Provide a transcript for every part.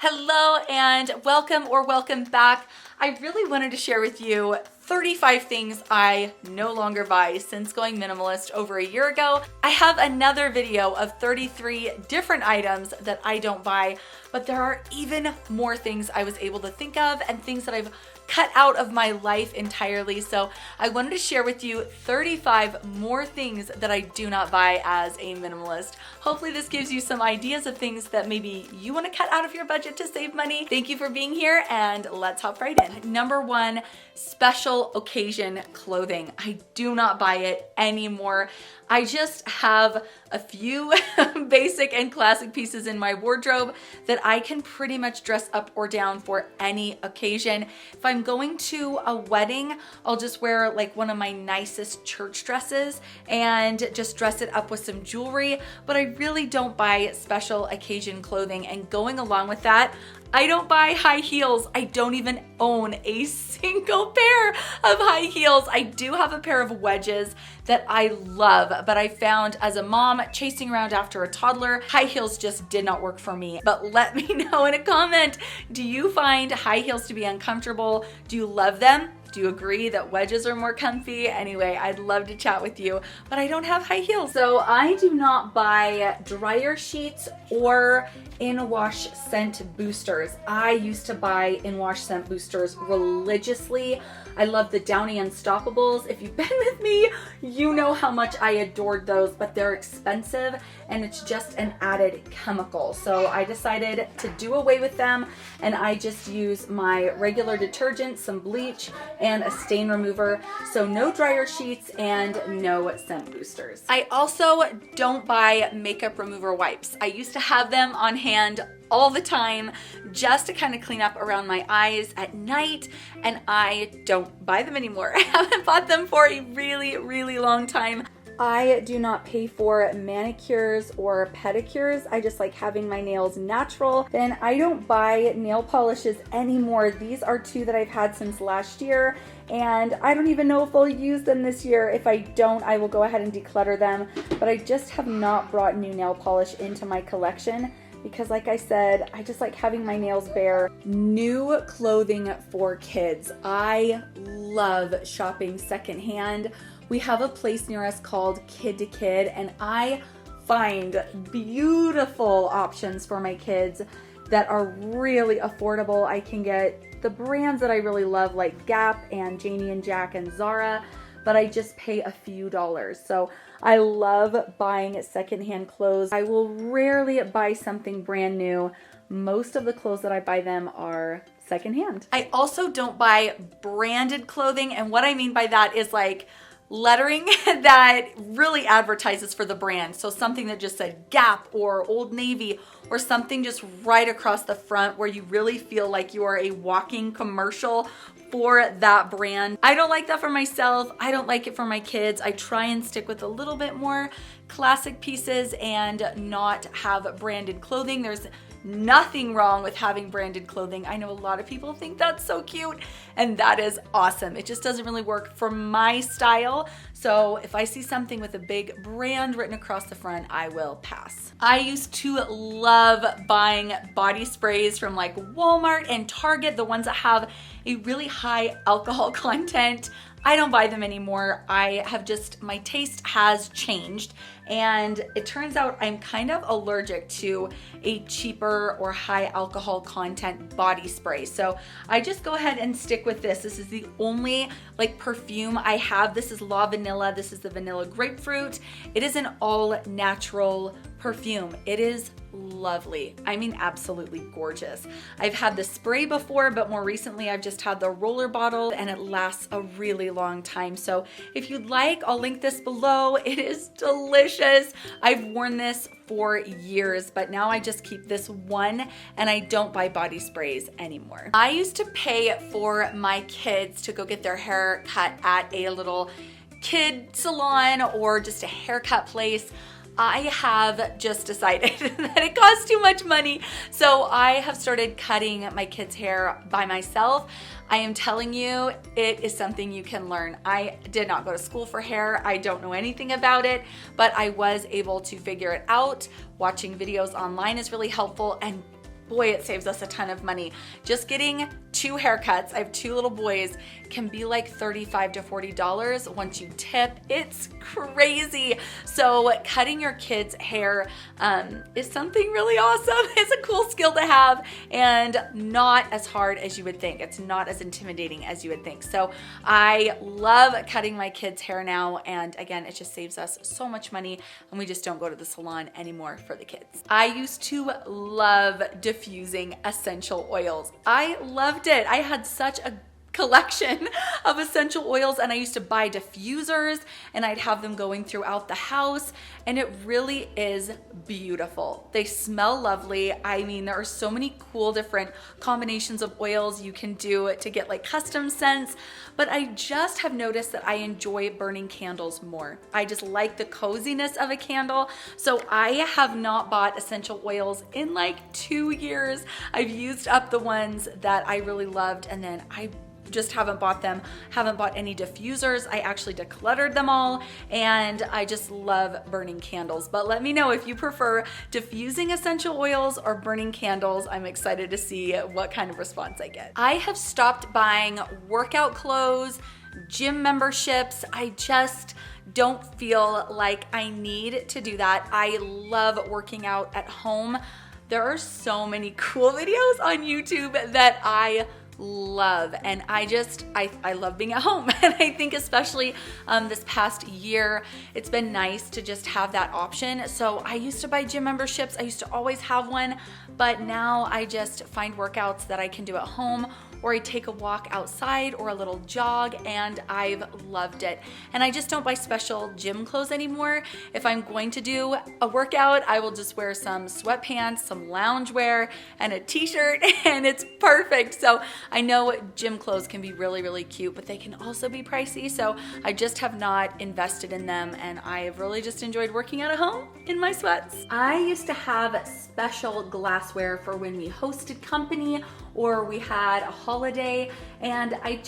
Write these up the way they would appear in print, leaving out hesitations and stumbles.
Hello and welcome back. I really wanted to share with you 35 things I no longer buy since going minimalist over a year ago. I have another video of 33 different items that I don't buy, but there are even more things I was able to think of and things that I've cut out of my life entirely. So I wanted to share with you 35 more things that I do not buy as a minimalist. Hopefully this gives you some ideas of things that maybe you want to cut out of your budget to save money. Thank you for being here and let's hop right in. Number one, special occasion clothing. I do not buy it anymore. I just have a few basic and classic pieces in my wardrobe that I can pretty much dress up or down for any occasion. If I'm going to a wedding, I'll just wear like one of my nicest church dresses and just dress it up with some jewelry, but I really don't buy special occasion clothing. And going along with that, I don't buy high heels. I don't even own a single pair of high heels. I do have a pair of wedges that I love, but I found as a mom chasing around after a toddler, high heels just did not work for me. But let me know in a comment, do you find high heels to be uncomfortable? Do you love them? Do you agree that wedges are more comfy? Anyway, I'd love to chat with you, but I don't have high heels. So I do not buy dryer sheets or in-wash scent boosters. I used to buy in-wash scent boosters religiously. I love the Downy Unstoppables. If you've been with me, you know how much I adored those, but they're expensive and it's just an added chemical. So I decided to do away with them and I just use my regular detergent, some bleach, and a stain remover. So no dryer sheets and no scent boosters. I also don't buy makeup remover wipes. I used to have them on hand all the time just to kind of clean up around my eyes at night, and I don't buy them anymore. I haven't bought them for a really long time. I do not pay for manicures or pedicures. I just like having my nails natural. Then I don't buy nail polishes anymore. These are two that I've had since last year, and I don't even know if I'll use them this year. If I don't, I will go ahead and declutter them. But I just have not brought new nail polish into my collection because, like I said, I just like having my nails bare. New clothing for kids. I love shopping secondhand. We have a place near us called Kid to Kid, and I find beautiful options for my kids that are really affordable. I can get the brands that I really love like Gap and Janie and Jack and Zara, but I just pay a few dollars. So I love buying secondhand clothes. I will rarely buy something brand new. Most of the clothes that I buy them are secondhand. I also don't buy branded clothing, and what I mean by that is like lettering that really advertises for the brand. So something that just said Gap or Old Navy, or something just right across the front where you really feel like you are a walking commercial for that brand. I don't like that for myself. I don't like it for my kids. I try and stick with a little bit more classic pieces and not have branded clothing. There's nothing wrong with having branded clothing. I know a lot of people think that's so cute, and that is awesome. It just doesn't really work for my style. So if I see something with a big brand written across the front, I will pass. I used to love buying body sprays from like Walmart and Target, the ones that have a really high alcohol content. I don't buy them anymore. My taste has changed, and it turns out I'm kind of allergic to a cheaper or high alcohol content body spray. So I just go ahead and stick with this. This is the only like perfume I have. This is Lavanilla. This is the vanilla grapefruit. It is an all natural perfume. It is lovely. I mean, absolutely gorgeous. I've had the spray before, but more recently I've just had the roller bottle, and it lasts a really long time. So if you'd like, I'll link this below. It is delicious. I've worn this for years, but now I just keep this one and I don't buy body sprays anymore. I used to pay for my kids to go get their hair cut at a little kid salon or just a haircut place. I have just decided that it costs too much money, so I have started cutting my kids' hair by myself. I am telling you, it is something you can learn. I did not go to school for hair. I don't know anything about it, but I was able to figure it out. Watching videos online is really helpful, and boy, it saves us a ton of money. Just getting 2 haircuts, I have 2 little boys, can be like $35 to $40 once you tip. It's crazy. So cutting your kids' hair is something really awesome. It's a cool skill to have and not as hard as you would think. It's not as intimidating as you would think. So I love cutting my kids' hair now, and again, it just saves us so much money, and we just don't go to the salon anymore for the kids. I used to love diffusing essential oils. I loved it. I had such a collection of essential oils, and I used to buy diffusers and I'd have them going throughout the house, and it really is beautiful. They smell lovely. I mean, there are so many cool different combinations of oils you can do to get like custom scents, but I just have noticed that I enjoy burning candles more. I just like the coziness of a candle. So I have not bought essential oils in like 2 years. I've used up the ones that I really loved, and then I just haven't bought them, haven't bought any diffusers. I actually decluttered them all, and I just love burning candles. But let me know if you prefer diffusing essential oils or burning candles. I'm excited to see what kind of response I get. I have stopped buying workout clothes, gym memberships. I just don't feel like I need to do that. I love working out at home. There are so many cool videos on YouTube that I love, and I love being at home. And I think especially this past year, it's been nice to just have that option. So I used to buy gym memberships. I used to always have one, but now I just find workouts that I can do at home, or I take a walk outside or a little jog, and I've loved it. And I just don't buy special gym clothes anymore. If I'm going to do a workout, I will just wear some sweatpants, some loungewear, and a t-shirt, and it's perfect. So I know gym clothes can be really, really cute, but they can also be pricey. So I just have not invested in them, and I've really just enjoyed working out at home in my sweats. I used to have special glassware for when we hosted company or we had a holiday, and I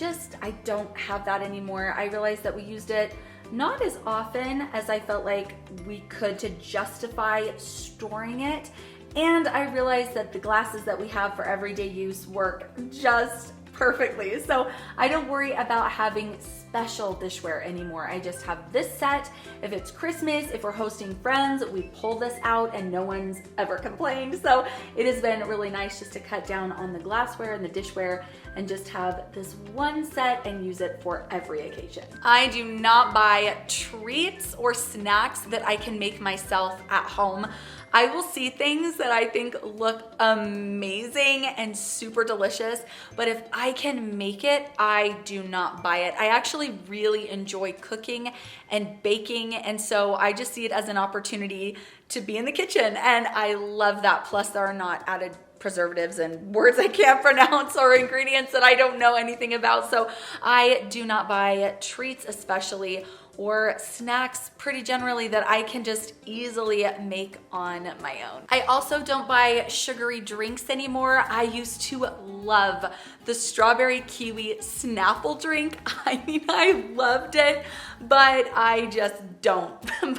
don't have that anymore. I realized that we used it not as often as I felt like we could to justify storing it. And I realized that the glasses that we have for everyday use work just perfectly. So I don't worry about having special dishware anymore. I just have this set. If it's Christmas, if we're hosting friends, we pull this out and no one's ever complained. So it has been really nice just to cut down on the glassware and the dishware and just have this one set and use it for every occasion. I do not buy treats or snacks that I can make myself at home. I will see things that I think look amazing and super delicious, but if I can make it, I do not buy it. I actually really enjoy cooking and baking, and so I just see it as an opportunity to be in the kitchen, and I love that. Plus, there are not added preservatives and words I can't pronounce or ingredients that I don't know anything about, so I do not buy treats especially, or snacks pretty generally that I can just easily make on my own. I also don't buy sugary drinks anymore. I used to love the strawberry kiwi Snapple drink. I mean, I loved it, but I just don't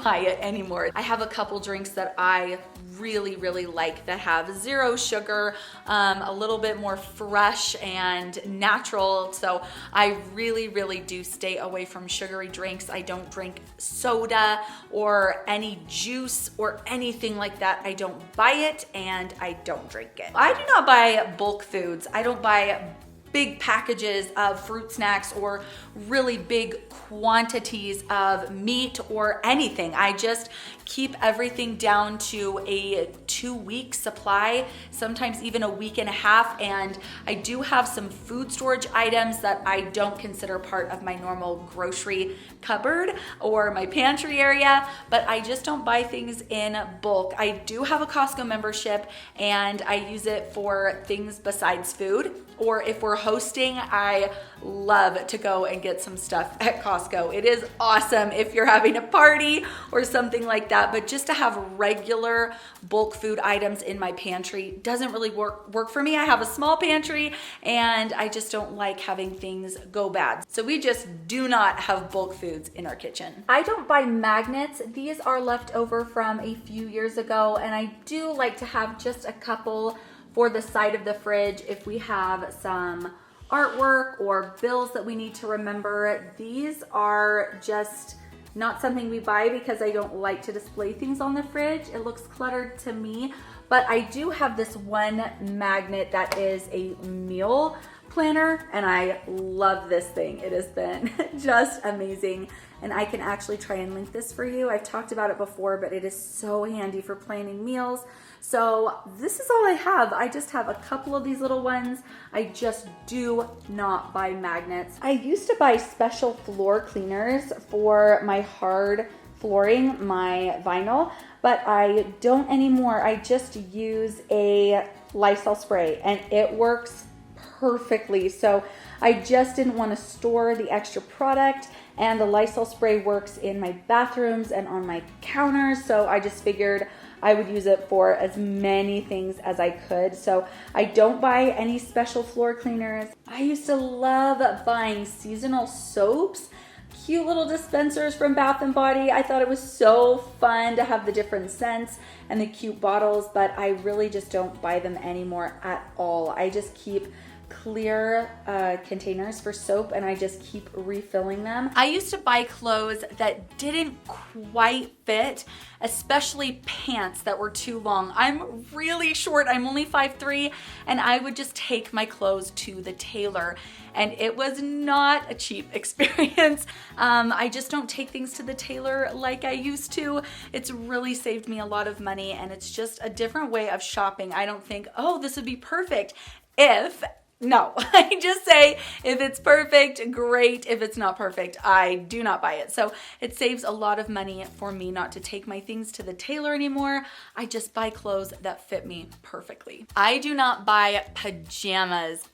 buy it anymore. I have a couple drinks that I really, really like that have 0 sugar, a little bit more fresh and natural. So I really, really do stay away from sugary drinks. I don't drink soda or any juice or anything like that. I don't buy it and I don't drink it. I do not buy bulk foods. I don't buy big packages of fruit snacks or really big quantities of meat or anything. I just keep everything down to a 2-week supply, sometimes even a week and a half. And I do have some food storage items that I don't consider part of my normal grocery cupboard or my pantry area, but I just don't buy things in bulk. I do have a Costco membership and I use it for things besides food, or if we're hosting, I love to go and get some stuff at Costco. It is awesome if you're having a party or something like that, but just to have regular bulk food items in my pantry doesn't really work for me. I have a small pantry and I just don't like having things go bad. So we just do not have bulk foods in our kitchen. I don't buy magnets. These are left over from a few years ago, and I do like to have just a couple for the side of the fridge if we have some artwork or bills that we need to remember. These are just not something we buy because I don't like to display things on the fridge. It looks cluttered to me, but I do have this one magnet that is a meal planner and I love this thing. It has been just amazing. And I can actually try and link this for you. I've talked about it before, but it is so handy for planning meals. So this is all I have. I just have a couple of these little ones. I just do not buy magnets. I used to buy special floor cleaners for my hard flooring, my vinyl, but I don't anymore. I just use a Lysol spray and it works perfectly. So I just didn't want to store the extra product, and the Lysol spray works in my bathrooms and on my counters. So I just figured I would use it for as many things as I could. So I don't buy any special floor cleaners. I used to love buying seasonal soaps, cute little dispensers from Bath & Body. I thought it was so fun to have the different scents and the cute bottles, but I really just don't buy them anymore at all. I just keep clear containers for soap and I just keep refilling them. I used to buy clothes that didn't quite fit, especially pants that were too long. I'm really short, I'm only 5'3", and I would just take my clothes to the tailor, and it was not a cheap experience. I just don't take things to the tailor like I used to. It's really saved me a lot of money, and it's just a different way of shopping. I don't think, oh, this would be perfect if no, I just say if it's perfect, great. If it's not perfect, I do not buy it. So it saves a lot of money for me not to take my things to the tailor anymore. I just buy clothes that fit me perfectly. I do not buy pajamas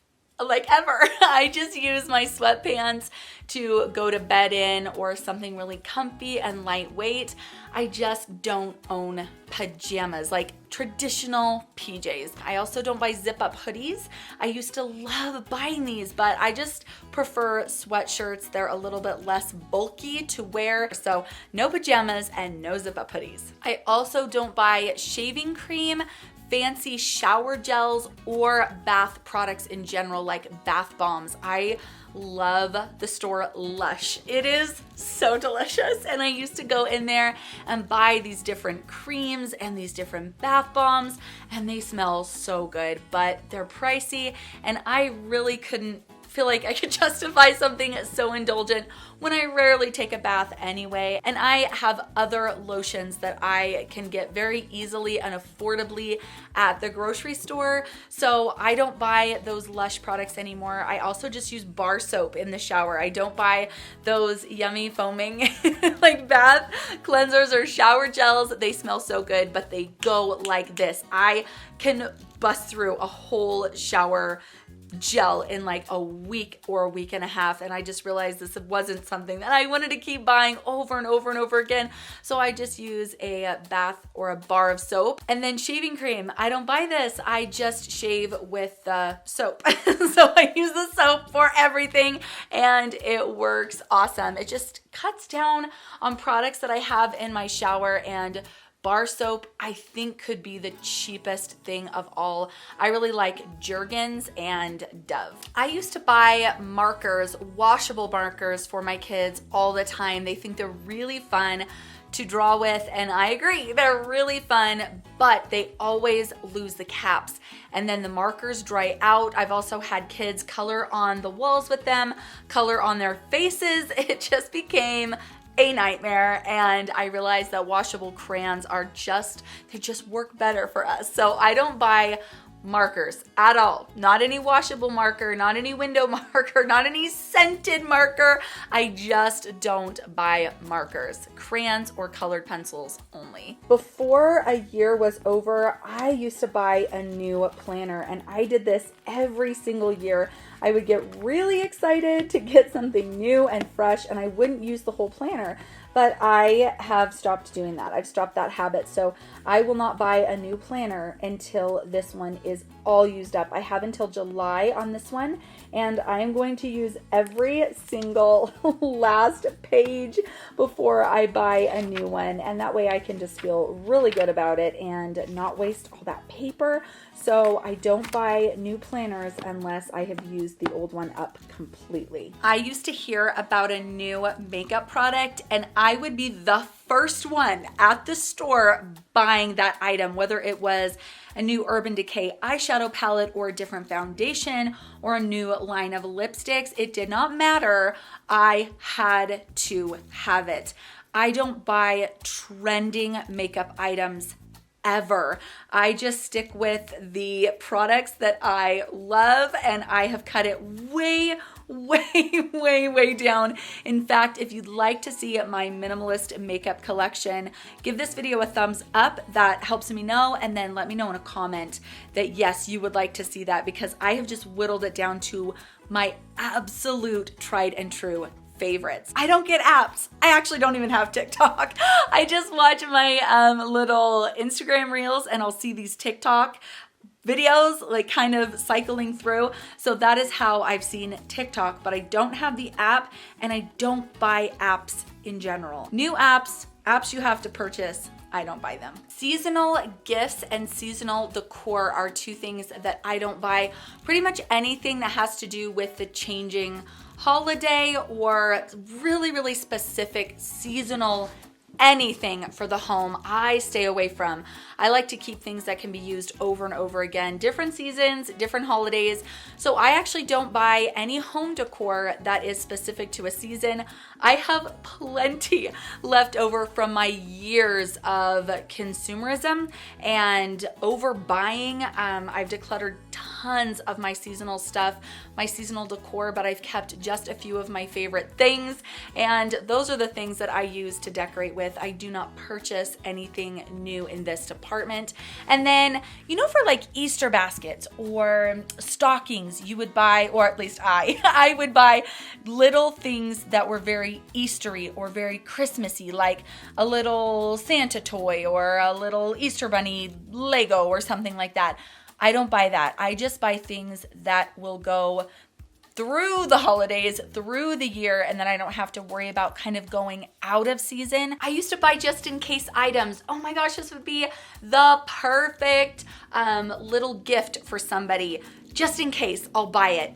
like ever. I just use my sweatpants to go to bed in or something really comfy and lightweight. I just don't own pajamas, like traditional PJs. I also don't buy zip up hoodies. I used to love buying these, but I just prefer sweatshirts. They're a little bit less bulky to wear. So no pajamas and no zip up hoodies. I also don't buy shaving cream, fancy shower gels, or bath products in general, like bath bombs. I love the store Lush. It is so delicious, and I used to go in there and buy these different creams and these different bath bombs, and they smell so good, but they're pricey, and I really couldn't feel like I could justify something so indulgent when I rarely take a bath anyway. And I have other lotions that I can get very easily and affordably at the grocery store. So I don't buy those Lush products anymore. I also just use bar soap in the shower. I don't buy those yummy foaming like bath cleansers or shower gels. They smell so good, but they go like this. I can bust through a whole shower gel in like a week or a week and a half, and I just realized this wasn't something that I wanted to keep buying over and over and over again. So I just use a bath or a bar of soap. And then shaving cream, I don't buy this. I just shave with the soap. So I use the soap for everything and it works awesome. It just cuts down on products that I have in my shower, and bar soap, I think, could be the cheapest thing of all. I really like Jergens and Dove. I used to buy markers, washable markers for my kids all the time. They think they're really fun to draw with, and I agree, they're really fun, but they always lose the caps and then the markers dry out. I've also had kids color on the walls with them, color on their faces. It just became a nightmare, and I realized that washable crayons are they just work better for us. So I don't buy markers at all. Not any washable marker, not any window marker, not any scented marker. I just don't buy markers. Crayons or colored pencils only. Before a year was over, I used to buy a new planner, and I did this every single year. I would get really excited to get something new and fresh, and I wouldn't use the whole planner. But I have stopped doing that. I've stopped that habit. So I will not buy a new planner until this one is all used up. I have until July on this one, and I'm going to use every single last page before I buy a new one. And that way I can just feel really good about it and not waste all that paper So I don't buy new planners unless I have used the old one up completely. I used to hear about a new makeup product and I would be the first one at the store buying that item, whether it was a new Urban Decay eyeshadow palette or a different foundation or a new line of lipsticks. It did not matter. I had to have it. I don't buy trending makeup items ever. I just stick with the products that I love, and I have cut it way down. In fact, if you'd like to see my minimalist makeup collection, give this video a thumbs up. That helps me know, and then let me know in a comment that yes, you would like to see that, because I have just whittled it down to my absolute tried and true favorites. I don't get apps. I actually don't even have TikTok. I just watch my little Instagram reels and I'll see these TikTok videos like kind of cycling through. So that is how I've seen TikTok, but I don't have the app and I don't buy apps in general. New apps you have to purchase, I don't buy them. Seasonal gifts and seasonal decor are two things that I don't buy. Pretty much anything that has to do with the changing holiday or really specific seasonal anything for the home, I stay away from. I like to keep things that can be used over and over again, different seasons, different holidays. So I actually don't buy any home decor that is specific to a season. I have plenty left over from my years of consumerism and overbuying. I've decluttered tons of my seasonal stuff, my seasonal decor, but I've kept just a few of my favorite things. And those are the things that I use to decorate with. I do not purchase anything new in this department. And then, you know, for like Easter baskets or stockings, you would buy, or at least I would buy little things that were very Eastery or very Christmassy, like a little Santa toy or a little Easter bunny Lego or something like that. I don't buy that. I just buy things that will go through the holidays, through the year, and then I don't have to worry about kind of going out of season. I used to buy just in case items. Oh my gosh, this would be the perfect little gift for somebody. Just in case, I'll buy it.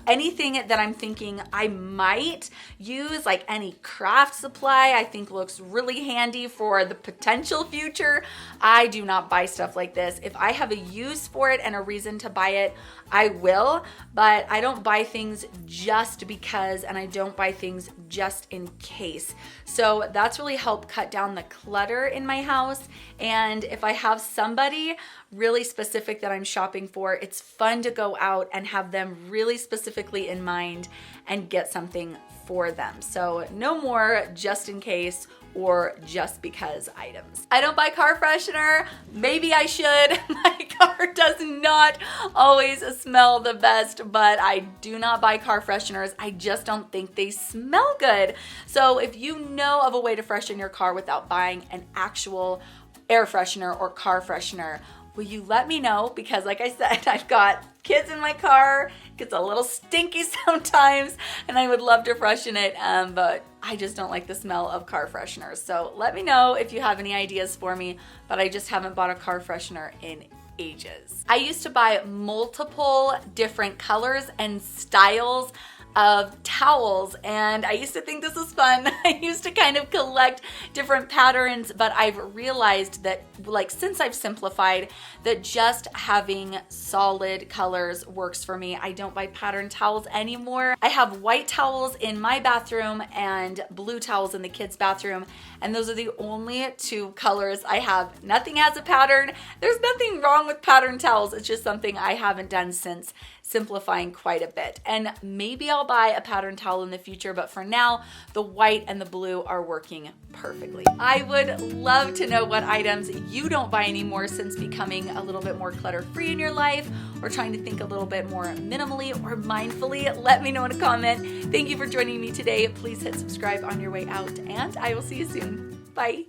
Anything that I'm thinking I might use, like any craft supply, I think looks really handy for the potential future. I do not buy stuff like this. If I have a use for it and a reason to buy it, I will, but I don't buy things just because, and I don't buy things just in case. So that's really helped cut down the clutter in my house. And if I have somebody really specific that I'm shopping for, it's fun to go out and have them really specifically in mind and get something for them. So no more just in case or just because items. I don't buy car freshener. Maybe I should. My car does not always smell the best, but I do not buy car fresheners. I just don't think they smell good. So if you know of a way to freshen your car without buying an actual air freshener or car freshener, will you let me know? Because like I said, I've got kids in my car. It gets a little stinky sometimes and I would love to freshen it, but I just don't like the smell of car fresheners. So let me know if you have any ideas for me, but I just haven't bought a car freshener in ages. I used to buy multiple different colors and styles of towels, and I used to think this was fun. I used to kind of collect different patterns, but I've realized that, like, since I've simplified, that just having solid colors works for me. I don't buy pattern towels anymore. I have white towels in my bathroom and blue towels in the kids' bathroom, and those are the only two colors I have. Nothing has a pattern. There's nothing wrong with pattern towels. It's just something I haven't done since simplifying quite a bit. And maybe I'll buy a pattern towel in the future, but for now, the white and the blue are working perfectly. I would love to know what items you don't buy anymore since becoming a little bit more clutter-free in your life, or trying to think a little bit more minimally or mindfully. Let me know in a comment. Thank you for joining me today. Please hit subscribe on your way out, and I will see you soon. Bye.